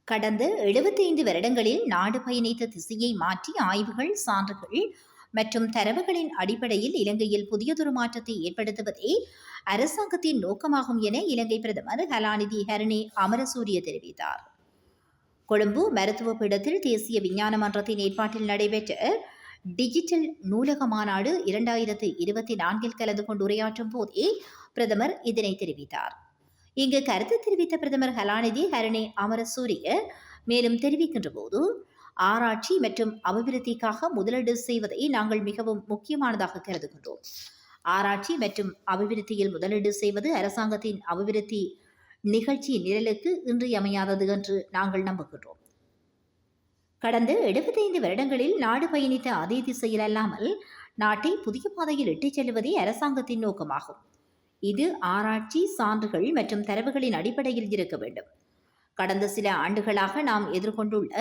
கடந்த 75 வருடங்களில் நாடு பயணித்த திசையை மாற்றி ஆய்வுகள், சான்றுகள் மற்றும் தரவுகளின் அடிப்படையில் இலங்கையில் புதியதொரு மாற்றத்தை ஏற்படுத்துவதே அரசாங்கத்தின் நோக்கமாகும் என இலங்கை பிரதமர் கலாநிதி ஹரணி அமரசூரிய தெரிவித்தார். கொழும்பு மருத்துவ பீடத்தில் தேசிய விஞ்ஞான மன்றத்தின் ஏற்பாட்டில் நடைபெற்ற டிஜிட்டல் நூலக மாநாடு 2024 கலந்து கொண்டு உரையாற்றும் போதே பிரதமர் இதனை தெரிவித்தார். இங்கு கருத்து தெரிவித்த பிரதமர் கலாநிதி ஹரணி அமரசூரிய மேலும் தெரிவிக்கின்ற போது, ஆராய்ச்சி மற்றும் அபிவிருத்திக்காக முதலீடு செய்வதை நாங்கள் மிகவும் முக்கியமானதாக கருதுகின்றோம். ஆராய்ச்சி மற்றும் அபிவிருத்தியில் முதலீடு செய்வது அரசாங்கத்தின் அபிவிருத்தி நிகழ்ச்சி நிரலுக்கு இன்றியமையாதது என்று நாங்கள் நம்புகின்றோம். கடந்த 75 வருடங்களில் நாடு பயணித்த அதே திசையில் அல்லாமல் நாட்டை புதிய பாதையில் இட்டுச் செல்வதே அரசாங்கத்தின் நோக்கமாகும். இது ஆராய்ச்சி, சான்றுகள் மற்றும் தரவுகளின் அடிப்படையில் இருக்க வேண்டும். கடந்த சில ஆண்டுகளாக நாம் எதிர்கொண்டுள்ள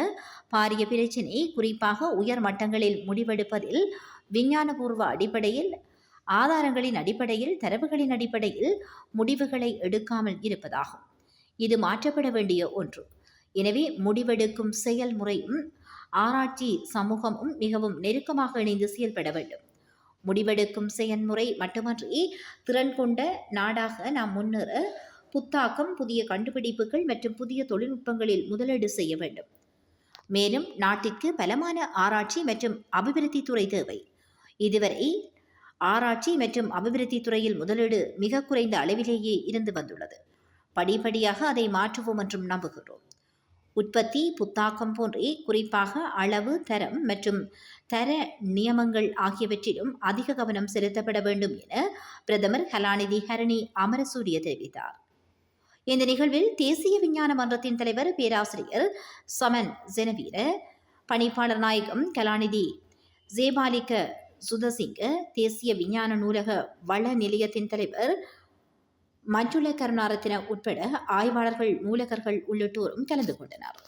பாரிய பிரச்சினை குறிப்பாக உயர் மட்டங்களில் முடிவெடுப்பதில் விஞ்ஞானபூர்வ அடிப்படையில், ஆதாரங்களின் அடிப்படையில், தரவுகளின் அடிப்படையில் முடிவுகளை எடுக்காமல் இருப்பதாகும். இது மாற்றப்பட வேண்டிய ஒன்று. எனவே முடிவெடுக்கும் செயல்முறையும் ஆராய்ச்சி சமூகமும் மிகவும் நெருக்கமாக இணைந்து செயல்பட வேண்டும். முடிவெடுக்கும் செயல்முறை மட்டுமன்றி திறன் கொண்ட நாடாக நாம் முன்னேற புத்தாக்கம், புதிய கண்டுபிடிப்புகள் மற்றும் புதிய தொழில்நுட்பங்களில் முதலீடு செய்ய வேண்டும். மேலும் நாட்டிற்கு பலமான ஆராய்ச்சி மற்றும் அபிவிருத்தி துறை தேவை. இதுவரை ஆராய்ச்சி மற்றும் அபிவிருத்தி துறையில் முதலீடு மிக குறைந்த அளவிலேயே இருந்து வந்துள்ளது. படிப்படியாக அதை மாற்றுவோம் என்றும் நம்புகிறோம். உற்பத்தி, புத்தாக்கம் போன்றே குறிப்பாக அளவு, தரம் மற்றும் தர நியமங்கள் ஆகியவற்றிலும் அதிக கவனம் செலுத்தப்பட வேண்டும் என பிரதமர் கலாநிதி ஹரணி அமரசூரிய தெரிவித்தார். இந்த நிகழ்வில் தேசிய விஞ்ஞான மன்றத்தின் தலைவர் பேராசிரியர் சமன் ஜெனவீர, பணிப்பாளர் நாயகம் கலாநிதி ஜேபாலிக்க சுதசிங்க, தேசிய விஞ்ஞான நூலக வள நிலையத்தின் தலைவர் மஞ்சுள கருணாரத்ன உட்பட ஆய்வாளர்கள், நூலகர்கள் உள்ளிட்டோரும் கலந்து கொண்டனர்.